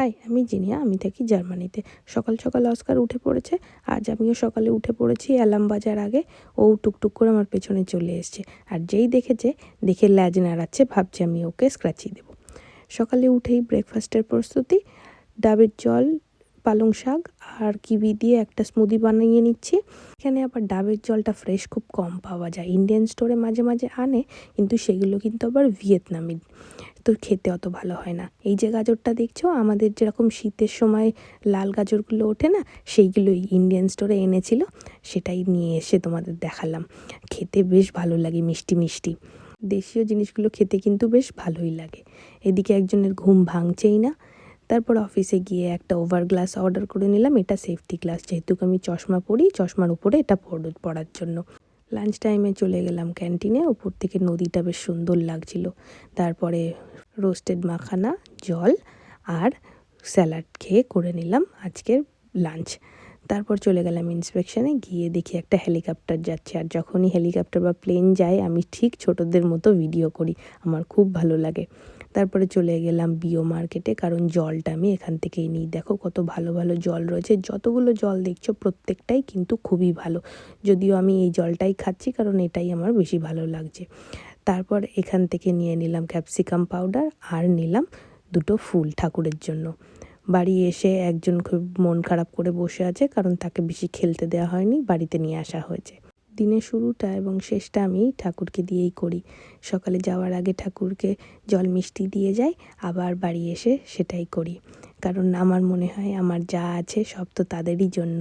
High, আমি জিনিয়া, আমি থাকি জার্মানিতে। সকাল সকাল অস্কার উঠে পড়েছে। আজ আমিও সকালে উঠে পড়েছি অ্যালার্ম বাজার আগে। ও টুকটুক করে আমার পেছনে চলে এসছে, আর যেই দেখে ল্যাজ নাড়াচ্ছে, ভাবছে আমি ওকে স্ক্র্যাচি দেবো। সকালে উঠেই ব্রেকফাস্টের প্রস্তুতি। ডাবের জল, পালং শাক আর কিউই দিয়ে একটা স্মুদি বানিয়ে নিচ্ছি। এখানে আবার ডাবের জলটা ফ্রেশ খুব কম পাওয়া যায়। ইন্ডিয়ান স্টোরে মাঝে মাঝে আনে, কিন্তু সেগুলো কিন্তু আবার ভিয়েতনামি, তো খেতে অত ভালো হয় না। এই যে গাজরটা দেখছো, আমাদের যেরকম শীতের সময় লাল গাজরগুলো ওঠে না, সেইগুলোই ইন্ডিয়ান স্টোরে এনেছিল, সেটাই নিয়ে এসে তোমাদের দেখালাম। খেতে বেশ ভালো লাগে, মিষ্টি মিষ্টি। দেশীয় জিনিসগুলো খেতে কিন্তু বেশ ভালোই লাগে। এদিকে একজনের ঘুম ভাঙছেই না। তারপর অফিসে গিয়ে একটা ওভার গ্লাস অর্ডার করে নিলাম। এটা সেফটি গ্লাস, যেহেতু আমি চশমা পরি, চশমার উপরে এটা পরার জন্য। লাঞ্চ টাইমে চলে গেলাম ক্যান্টিনে। উপর থেকে নদীটা বেশ সুন্দর লাগছিল। তারপরে রোস্টেড মাখানা, জল আর স্যালাড খেয়ে করে নিলাম আজকের লাঞ্চ। তারপর চলে গেলাম ইন্সপেকশনে। গিয়ে দেখি একটা হেলিকপ্টার যাচ্ছে, আর যখনই হেলিকপ্টার বা প্লেন যায় আমি ঠিক ছোটদের মতো ভিডিও করি, আমার খুব ভালো লাগে। তারপরে চলে গেলাম বিও মার্কেটে, কারণ জলটা আমি এখান থেকেই নিই। দেখো কত ভালো ভালো জল রয়েছে। যতগুলো জল দেখছো প্রত্যেকটাই কিন্তু খুবই ভালো, যদিও আমি এই জলটাই খাচ্ছি কারণ এটাই আমার বেশি ভালো লাগছে। তারপর এখান থেকে নিয়ে নিলাম ক্যাপসিকাম পাউডার, আর নিলাম দুটো ফুল ঠাকুরের জন্য। বাড়ি এসে একজন খুব মন খারাপ করে বসে আছে, কারণ তাকে বেশি খেলতে দেওয়া হয়নি, বাড়িতে নিয়ে আসা হয়েছে। দিনের শুরুটা এবং শেষটা আমি ঠাকুরকে দিয়েই করি। সকালে যাওয়ার আগে ঠাকুরকে জল মিষ্টি দিয়ে যাই, আবার বাড়ি এসে সেটাই করি, কারণ আমার মনে হয় আমার যা আছে সব তো তাদেরই জন্য।